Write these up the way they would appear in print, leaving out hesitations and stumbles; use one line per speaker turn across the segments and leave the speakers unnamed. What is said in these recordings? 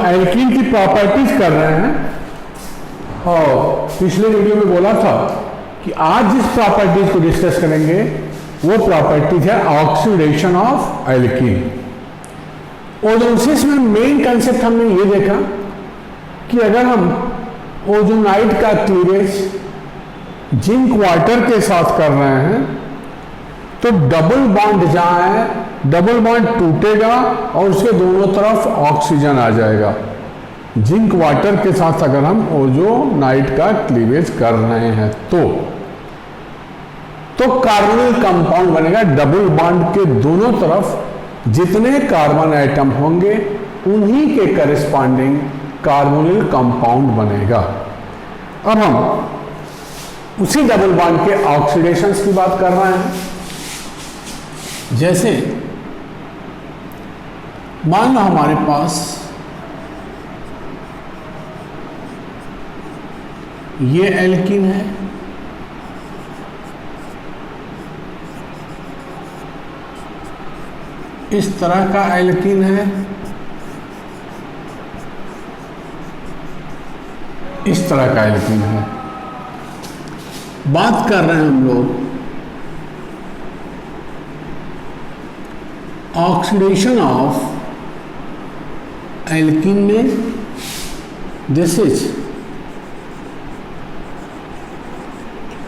Alkene की properties कर रहे हैं, और पिछले वीडियो में बोला था कि आज जिस प्रॉपर्टीज को डिस्कस करेंगे वो प्रॉपर्टीज है ऑक्सीडेशन ऑफ एल्कीन। ओजोनोसिस में मेन कंसेप्ट हमने ये देखा कि अगर हम ओजोनाइड का क्लीवेज जिंक वाटर के साथ कर रहे हैं तो डबल बॉन्ड जहां है, डबल बॉन्ड टूटेगा और उसके दोनों तरफ ऑक्सीजन आ जाएगा। जिंक वाटर के साथ अगर हम ओजोनाइड का क्लीवेज कर रहे हैं तो कार्बोनिल कंपाउंड बनेगा। डबल बॉन्ड के दोनों तरफ जितने कार्बन एटम होंगे उन्हीं के करेस्पॉन्डिंग कार्बोनिल कंपाउंड बनेगा। अब हम उसी डबल बॉन्ड के ऑक्सीडेशंस की बात कर रहे हैं। जैसे मान लो हमारे पास ये एल्कीन है, इस तरह का एल्कीन है, इस तरह का एल्कीन है। बात कर रहे हैं हम लोग ऑक्सीडेशन ऑफ एल्कीन में। This is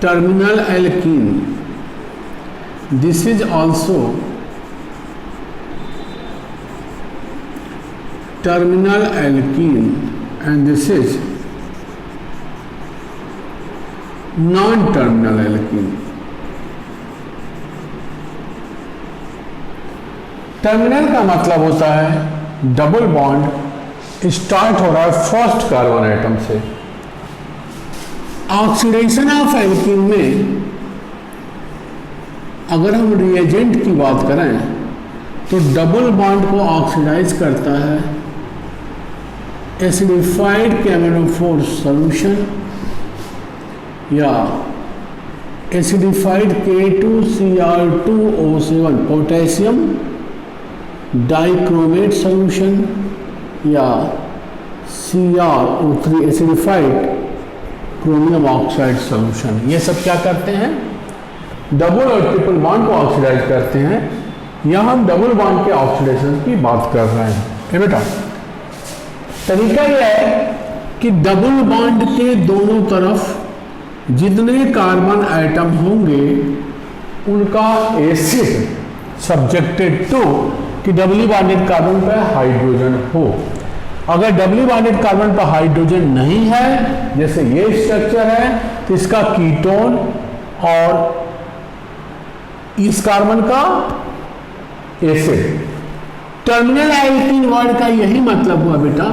terminal alkene, this is also terminal alkene and this is non-terminal alkene। Terminal का मतलब होता है डबल बॉन्ड स्टार्ट हो रहा है फर्स्ट कार्बन एटम से। ऑक्सीडेशन ऑफ एल्कीन में अगर हम रिएजेंट की बात करें तो डबल बॉन्ड को ऑक्सीडाइज करता है एसिडिफाइड कैमेरोफोर सॉल्यूशन या acidified K2Cr2O7 potassium dichromate solution या CrO3 acidified chromium oxide solution. ये सब क्या करते हैं? डबल और ट्रिपल बॉन्ड को ऑक्सीडाइज करते हैं। यहां हम डबल बॉन्ड के ऑक्सीडेशन की बात कर रहे हैं। बेटा तरीका यह है कि डबल बॉन्ड के दोनों तरफ जितने कार्बन एटम होंगे उनका एसिड सब्जेक्टेड टू कि डबली बॉन्डेड कार्बन पर हाइड्रोजन हो। अगर डबली बॉन्डेड कार्बन पर हाइड्रोजन नहीं है, जैसे ये स्ट्रक्चर है, तो इसका कीटोन और इस कार्बन का एसिड। टर्मिनल एल्कीन वर्ड का यही मतलब हुआ बेटा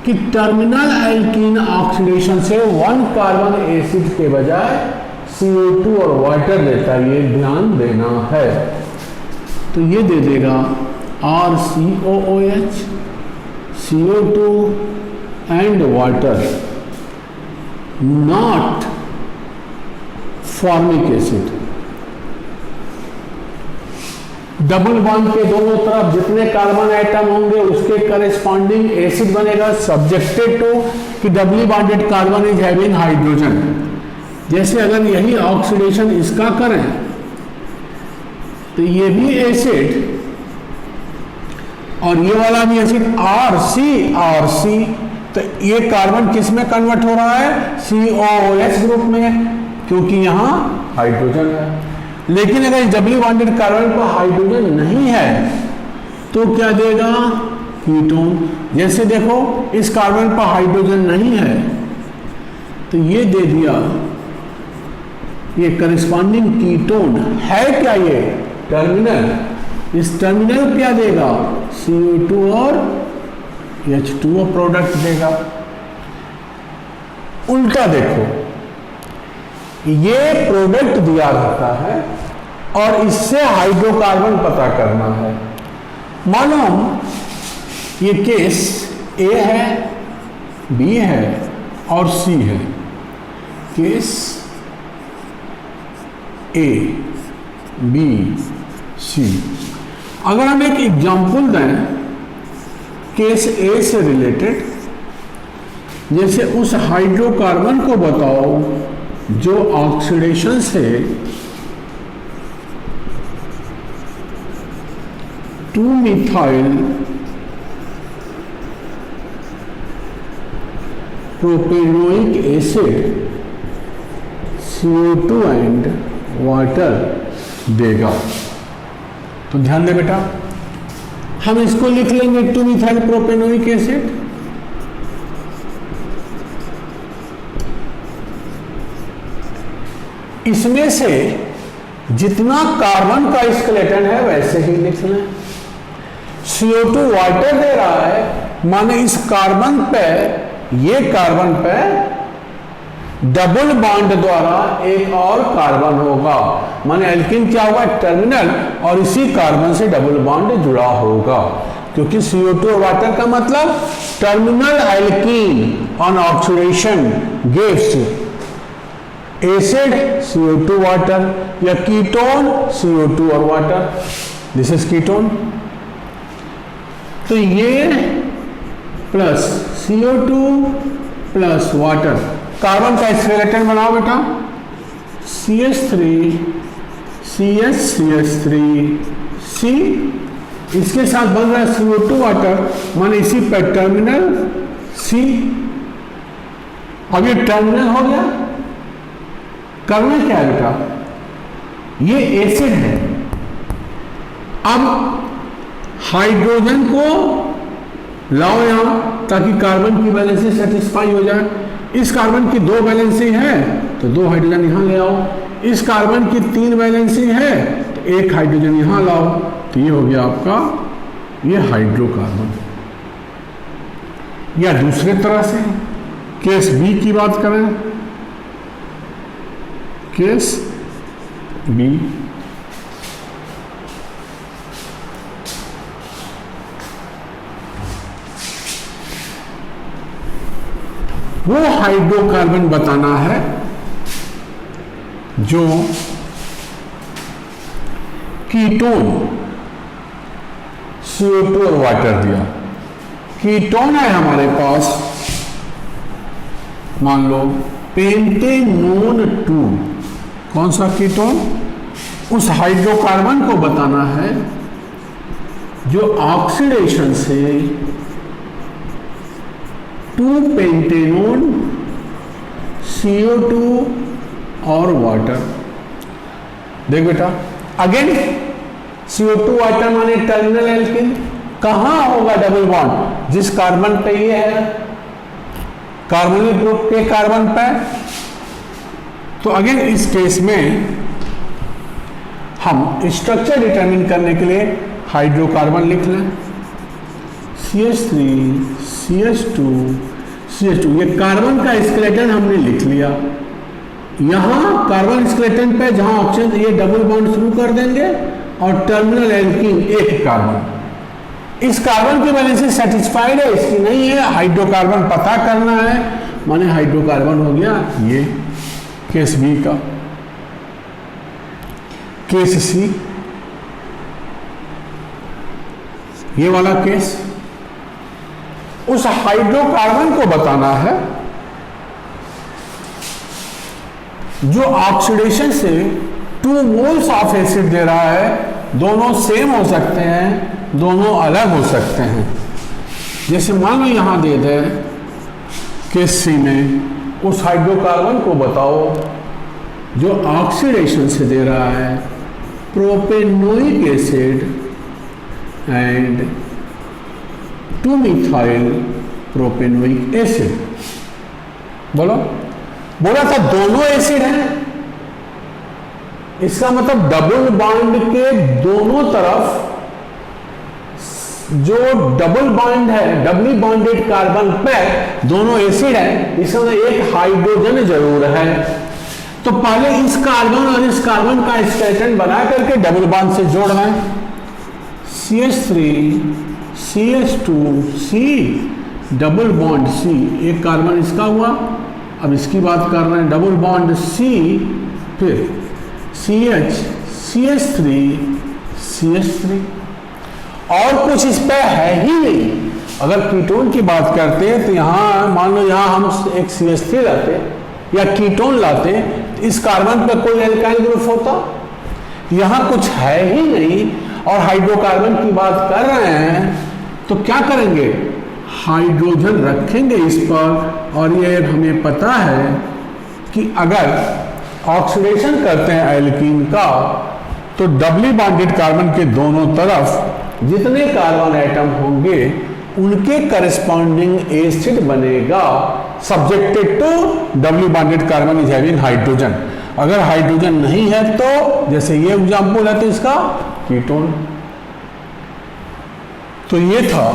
कि टर्मिनल एल्कीन ऑक्सीडेशन से वन कार्बन एसिड के बजाय CO2 और वाटर देता है, ये ध्यान देना है। तो ये दे देगा RCOOH, CO2 and water, not formic acid. Double bond के दोनों तरफ जितने कार्बन एटम होंगे उसके करेस्पॉन्डिंग एसिड बनेगा सब्जेक्टेड टू कि डबली bonded carbon is having hydrogen. जैसे अगर यही ऑक्सीडेशन इसका करें तो ये भी एसिड और ये वाला भी एसिड RC, तो ये कार्बन किस में कन्वर्ट हो रहा है? COOH ग्रुप में, क्योंकि यहां हाइड्रोजन है। लेकिन अगर डबली बॉन्डेड कार्बन पर हाइड्रोजन नहीं है तो क्या देगा? कीटोन। जैसे देखो इस कार्बन पर हाइड्रोजन नहीं है तो ये दे दिया, ये करस्पॉन्डिंग कीटोन है क्या? ये टर्मिनल। इस टर्मिनल क्या देगा? CO2 और H2O प्रोडक्ट देगा। उल्टा देखो, ये प्रोडक्ट दिया रहता है और इससे हाइड्रोकार्बन पता करना है। मानो ये केस A है, B है और C है। Case A, B, C। अगर हम एक एग्जाम्पल दें केस ए से रिलेटेड, जैसे उस हाइड्रोकार्बन को बताओ जो ऑक्सीडेशन से 2-मिथाइल propanoic acid CO2 and water देगा। तो ध्यान दे बेटा, हम इसको लिख लेंगे 2-मिथाइल प्रोपेनोइक एसिड। इसमें से जितना कार्बन का स्केलेटन है वैसे ही लिख लें। CO2 वाटर दे रहा है, माने इस कार्बन पे, ये कार्बन पे डबल बॉन्ड द्वारा एक और कार्बन होगा, माने एल्कीन क्या होगा, टर्मिनल, और इसी कार्बन से डबल बॉन्ड जुड़ा होगा, क्योंकि CO2 वाटर का मतलब terminal alkene on oxidation gives acid CO2 water, या कीटोन CO2 और वाटर, दिस इज कीटोन। तो ये plus CO2 plus water, carbon का स्केलेटन बनाओ बेटा, CH3 CH3 C, इसके साथ बन रहा है CO2 वाटर, माने इसी पर टर्मिनल C। अब ये टर्मिनल हो गया। करना क्या है बेटा, ये एसिड है, अब हाइड्रोजन को लाओ यहां ताकि कार्बन की वैलेंसी सेटिस्फाई हो जाए। इस कार्बन की 2 वैलेंसी है तो 2 हाइड्रोजन यहां ले आओ, इस कार्बन की 3 वैलेंसी है तो 1 हाइड्रोजन यहां लाओ, तो ये हो गया आपका ये हाइड्रोकार्बन। या दूसरे तरह से केस बी की बात करें, केस बी, वो हाइड्रोकार्बन बताना है जो कीटोन CO2 और वाटर दिया। कीटोन है हमारे पास, मान लो पेंटेनोन 2, कौन सा कीटोन, उस हाइड्रोकार्बन को बताना है जो ऑक्सीडेशन से 2-पेंटेनोन CO2 और वाटर। देख बेटा, अगेन CO2 वाटर माने टर्मिनल एल्कीन, कहां होगा डबल बॉन्ड, जिस कार्बन पे ये है, कार्बोनिल ग्रुप के कार्बन पे। तो अगेन इस केस में हम स्ट्रक्चर डिटरमिन करने के लिए हाइड्रोकार्बन लिख लें, CH3 CH2 CH2, ये कार्बन का स्केलेटन हमने लिख लिया। यहां कार्बन स्केलेटन पे जहां ऑक्सीजन, ये डबल बॉन्ड शुरू कर देंगे और टर्मिनल एल्कीन 1 कार्बन। इस कार्बन की वैलेंसी सेटिस्फाइड है, इसकी नहीं है, हाइड्रोकार्बन पता करना है, माने हाइड्रोकार्बन हो गया ये केस बी का। केस सी, ये वाला केस, उस हाइड्रोकार्बन को बताना है जो ऑक्सीडेशन से 2 मोल्स ऑफ एसिड दे रहा है। दोनों सेम हो सकते हैं, दोनों अलग हो सकते हैं। जैसे मान लो यहां दे दे केस सी में, उस हाइड्रोकार्बन को बताओ जो ऑक्सीडेशन से दे रहा है प्रोपेनोइक एसिड एंड 2-मिथाइल प्रोपेनोइक एसिड। बोलो, बोला था दोनों एसिड हैं, इसका मतलब डबल बॉन्ड के दोनों तरफ जो डबल बॉन्ड है, डबली बॉन्डेड कार्बन पे दोनों एसिड है, इसमें एक हाइड्रोजन जरूर है। तो पहले इस कार्बन और इस कार्बन का स्केलेटन बना करके डबल बॉन्ड से जोड़ रहे हैं, CH3 CH2 C, double bond C, एक कार्बन इसका हुआ। अब इसकी बात कर रहे हैं, डबल बॉन्ड C, फिर CH CH3 CH3, और कुछ इस पे है ही नहीं, अगर कीटोन की बात करते हैं तो यहाँ मान लो यहाँ हम एक CH3 लाते या कीटोन लाते, तो इस कार्बन पर कोई एल्काइल ग्रुप होता, यहाँ कुछ है ही नहीं और हाइड्रोकार्बन की बात कर रहे हैं, तो क्या करेंगे, हाइड्रोजन रखेंगे इस पर। और ये हमें पता है कि अगर ऑक्सीडेशन करते हैं एल्कीन का तो डबली बॉन्डेड कार्बन के दोनों तरफ जितने कार्बन एटम होंगे उनके करस्पॉन्डिंग एसिड बनेगा, subjected to doubly bonded carbon is having hydrogen. अगर हाइड्रोजन नहीं है तो जैसे ये एग्जांपल है तो इसका कीटोन। तो ये था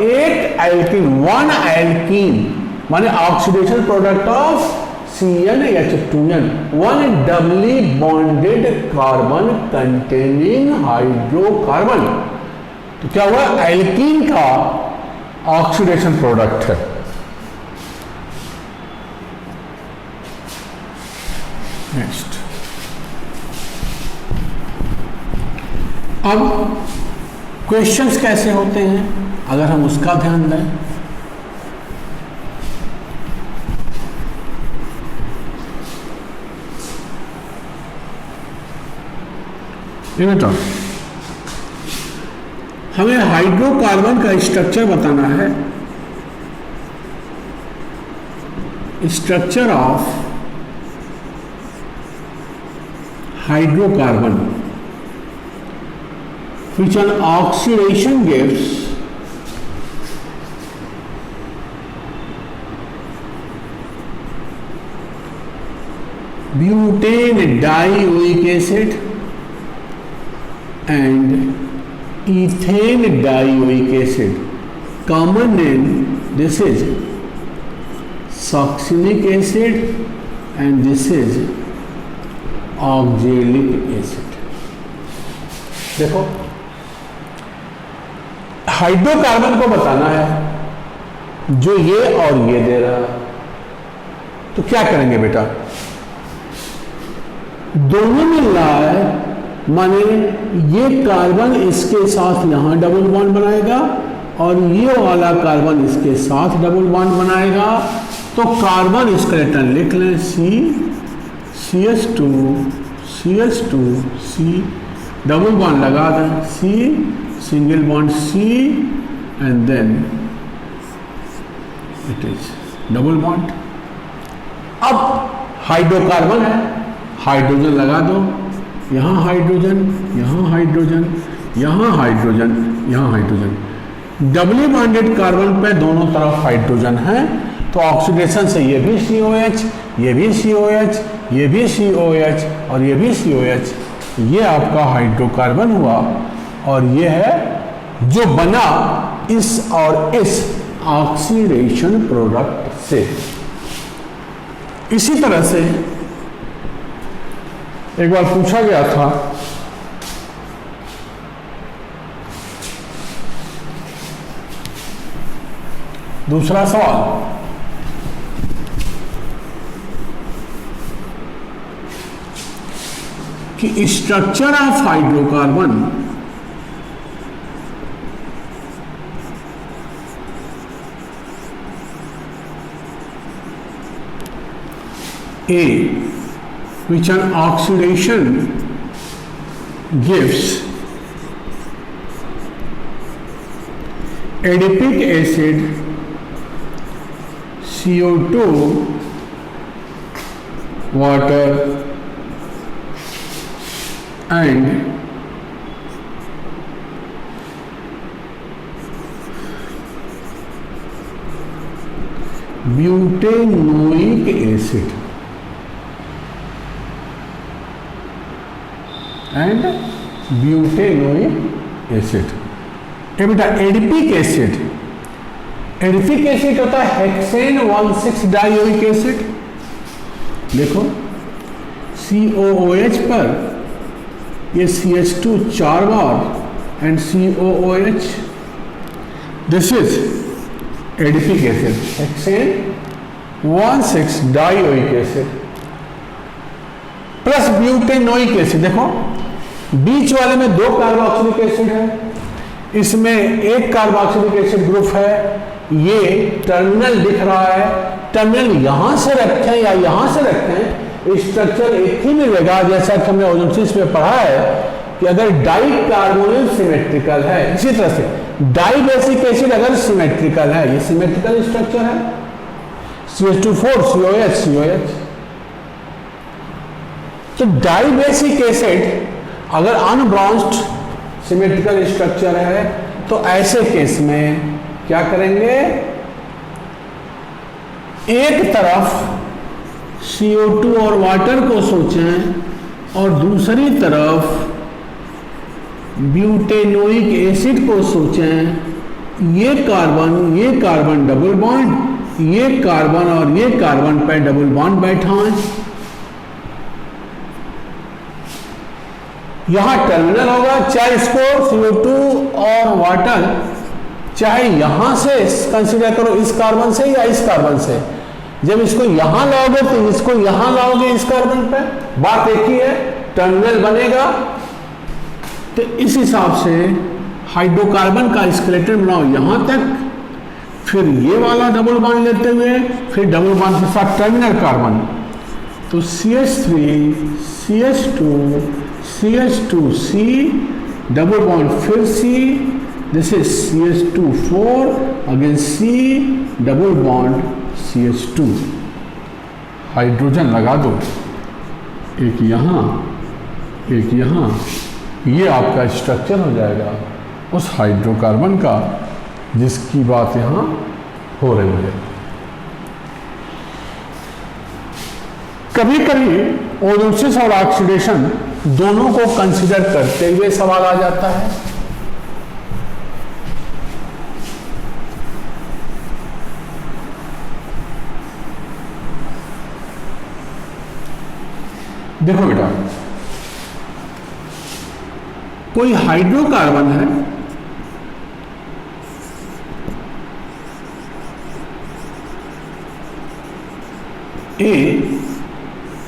एक एल्कीन, वन एल्कीन माने oxidation product of CnH2n, one Dabali bonded carbon containing hydrocarbon. तो क्या हुआ, एल्कीन का ऑक्सीडेशन प्रोडक्ट है। नेक्स्ट, अब क्वेश्चंस कैसे होते हैं अगर हम उसका ध्यान दें। ये बेटा हमें हाइड्रोकार्बन का स्ट्रक्चर बताना है, structure of hydrocarbon which an oxidation gives butane dioic acid and ethane dioic acid. Common name, this is succinic acid and this is oxalic acid. देखो हाइड्रोकार्बन को बताना है जो ये और ये दे रहा है, तो क्या करेंगे बेटा, दोनों मिल रहा है माने ये कार्बन इसके साथ यहां डबल बॉन्ड बनाएगा और ये वाला कार्बन इसके साथ डबल बॉन्ड बनाएगा। तो कार्बन स्केलेटन लिख लें, CH2 C, डबल बॉन्ड लगा दें, C single bond C and then it is double bond. अब हाइड्रोकार्बन है, हाइड्रोजन लगा दो, यहाँ हाइड्रोजन, यहाँ हाइड्रोजन, यहाँ हाइड्रोजन, यहाँ हाइड्रोजन। डबली बॉन्डेड कार्बन पे दोनों तरफ हाइड्रोजन है, तो ऑक्सीडेशन से ये भी COH, ये भी COH, ये भी COH और ये भी COH, ये आपका हाइड्रोकार्बन हुआ। और ये है जो बना इस और इस ऑक्सीडेशन प्रोडक्ट से। इसी तरह से एक बार पूछा गया था दूसरा सवाल, कि structure of hydrocarbon A, which an oxidation gives adipic acid CO2 water and butanoic acid and butanoic acid. ये बेटा एडिपिक एसिड, एडिपिक एसिड होता है हेक्सेन 1,6 डाइओइक एसिड। देखो COOH पर ये CH2 4 bar and COOH, this is adipic acid, hexane 1,6 dioic acid plus butanoic acid. देखो बीच वाले में 2 कार्बोक्सिलिक एसिड है, इसमें एक कार्बोक्सिलिक एसिड ग्रुप है, ये टर्मिनल दिख रहा है, टर्मिनल यहां से रखें या यहां से रखें, स्ट्रक्चर एक ही मिलेगा। जैसा कि हमने ओजोनसिस में पढ़ा है कि अगर डाई कार्बोनिल सिमेट्रिकल है, इसी तरह से डाई बेसिक एसिड अगर सिमेट्रिकल है, ये सिमेट्रिकल स्ट्रक्चर है, CH2 4 COH COH। तो डाई बेसिक एसिड अगर अनब्रांच्ड सिमेट्रिकल स्ट्रक्चर है तो ऐसे केस में क्या करेंगे, एक तरफ CO2 और वाटर को सोचें और दूसरी तरफ ब्यूटेनोइक एसिड को सोचें। ये कार्बन डबल बॉन्ड, ये कार्बन और ये कार्बन पे डबल बॉन्ड बैठा है। यहां टर्मिनल होगा, चाहे इसको CO2 और वाटर चाहे यहां से कंसीडर करो, इस कार्बन से या इस कार्बन से। जब इसको यहां लाओगे तो इसको यहां लाओगे इस कार्बन पे, बात एक ही है, टर्मिनल बनेगा। तो इस हिसाब से हाइड्रोकार्बन का स्केलेटन बनाओ यहां तक, फिर ये वाला डबल बॉन्ड लेते हुए फिर डबल बॉन्ड के साथ टर्मिनल कार्बन। तो CH3 CH2 CH2C double bond फिर C, this is CH2 4 again C double bond CH2। Hydrogen लगा दो, एक यहाँ एक यहाँ, ये आपका स्ट्रक्चर हो जाएगा उस हाइड्रोकार्बन का जिसकी बात यहाँ हो रही है। कभी कभी ओजोनसिस और ऑक्सीडेशन दोनों को कंसीडर करते हुए सवाल आ जाता है। देखो बेटा, कोई हाइड्रोकार्बन है, A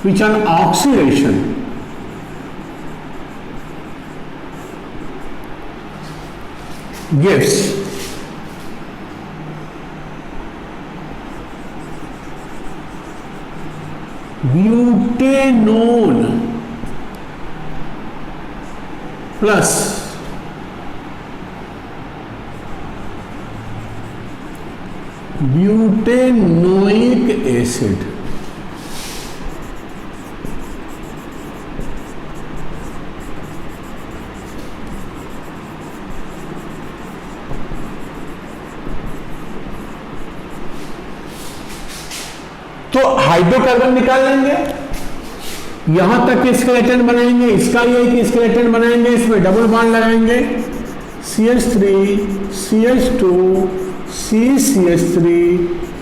which on oxidation gives butanone plus butanoic acid। तो हाइड्रोकार्बन निकाल लेंगे, यहां तक स्केलेटन बनाएंगे, इसका ये एक स्केलेटन बनाएंगे, इसमें डबल बॉन्ड लगाएंगे, CH3 CH2 C CH3,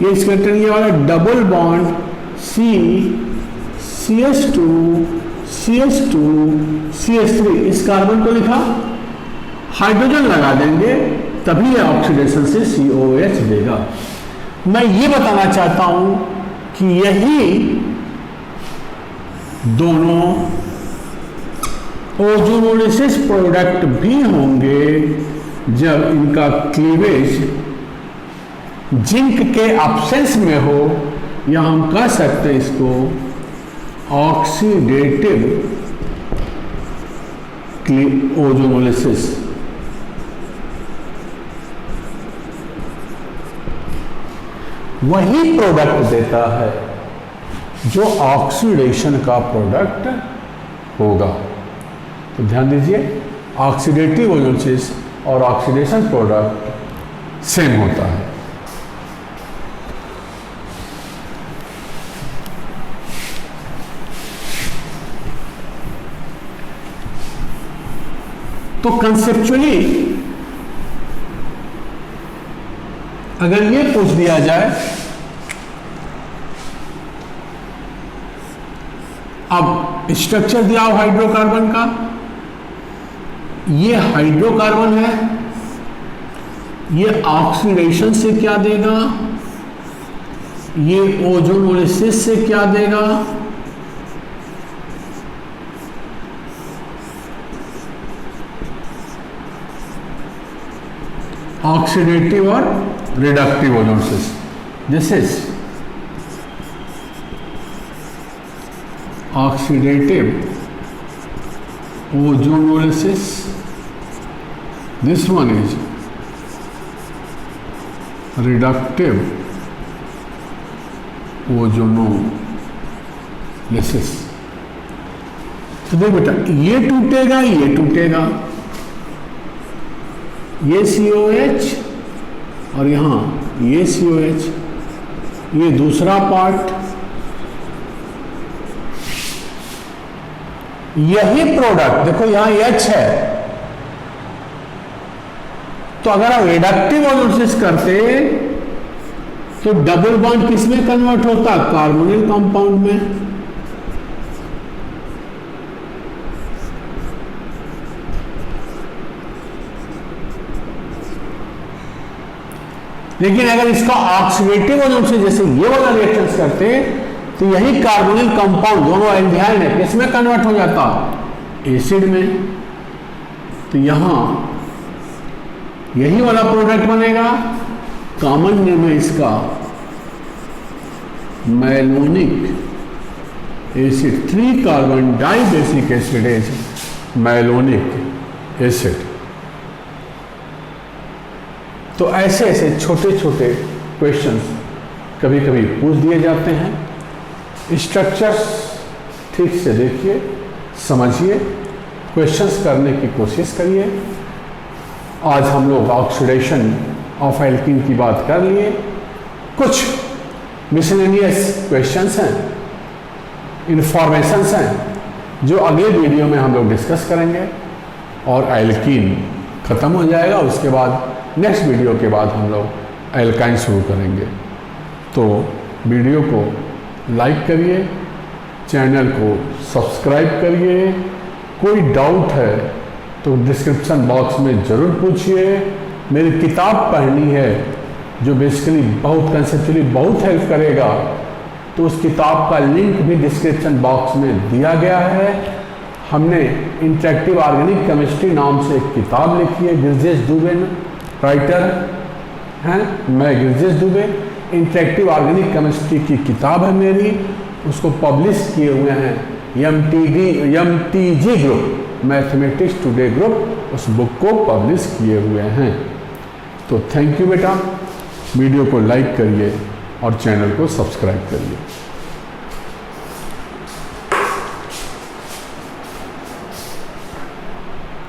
ये स्केलेटन ये वाला double bond C CH2 CH2 CH3, इस कार्बन को लिखा, हाइड्रोजन लगा देंगे, तभी ये ऑक्सीडेशन से COH देगा। मैं ये बताना चाहता हूं कि यही दोनों ओजोनोलिसिस प्रोडक्ट भी होंगे जब इनका क्लीवेज जिंक के एब्सेंस में हो, या हम कह सकते हैं इसको ऑक्सीडेटिव ओजोनोलिसिस। वही प्रोडक्ट देता है जो ऑक्सीडेशन का प्रोडक्ट होगा। तो ध्यान दीजिए, ऑक्सीडेटिव ओजोनोलिसिस और ऑक्सीडेशन प्रोडक्ट सेम होता है। तो कंसेप्चुअली अगर ये पूछ दिया जाए, अब स्ट्रक्चर दिया हो हाइड्रोकार्बन का, ये हाइड्रोकार्बन है, ये ऑक्सीडेशन से क्या देगा, ये ओजोनोलिसिस से क्या देगा, ऑक्सीडेटिव और reductive ozonolysis. This is oxidative ozonolysis, this one is reductive ozonolysis. तो देख बेटा, ये टूटेगा, ये टूटेगा, ये COH और यहां ये COH, ये दूसरा पार्ट, यही प्रोडक्ट देखो यहां H है। तो अगर आप रिडक्टिव ओजोनोलिसिस करते तो डबल बॉन्ड किस में कन्वर्ट होता? कार्बोनिल कंपाउंड में। लेकिन अगर इसका ऑक्सीडेटिव ओजोनोलिसिस जैसे ये वाला रिएक्शंस करते तो यही कार्बोनिल कंपाउंड दोनों एल्डिहाइड है किसमें कन्वर्ट हो जाता? एसिड में। तो यहां यही वाला प्रोडक्ट बनेगा, कॉमन नेम है इसका malonic acid, 3 carbon dibasic acid है मैलोनिक एसिड। तो ऐसे ऐसे छोटे छोटे क्वेश्चंस कभी कभी पूछ दिए जाते हैं। स्ट्रक्चर्स ठीक से देखिए, समझिए, क्वेश्चंस करने की कोशिश करिए। आज हम लोग ऑक्सीडेशन ऑफ एल्कीन की बात कर लिए। कुछ मिसलेनियस क्वेश्चंस हैं, इंफॉर्मेशंस हैं, जो अगले वीडियो में हम लोग डिस्कस करेंगे और एल्कीन ख़त्म हो जाएगा। उसके बाद नेक्स्ट वीडियो के बाद हम लोग एल्काइन शुरू करेंगे। तो वीडियो को लाइक करिए, चैनल को सब्सक्राइब करिए। कोई डाउट है तो डिस्क्रिप्शन बॉक्स में ज़रूर पूछिए। मेरी किताब पढ़नी है जो बेसिकली बहुत कंसेप्चुअली बहुत हेल्प करेगा, तो उस किताब का लिंक भी डिस्क्रिप्शन बॉक्स में दिया गया है। हमने इंटरेक्टिव ऑर्गेनिक केमिस्ट्री नाम से एक किताब लिखी है, गिरजेश दुबे राइटर हैं, मैं Girjesh Dubey. Interactive organic chemistry की किताब है मेरी, उसको पब्लिश किए हुए हैं MTG group, mathematics today group, उस बुक को पब्लिश किए हुए हैं। तो थैंक यू बेटा, वीडियो को लाइक करिए और चैनल को सब्सक्राइब करिए।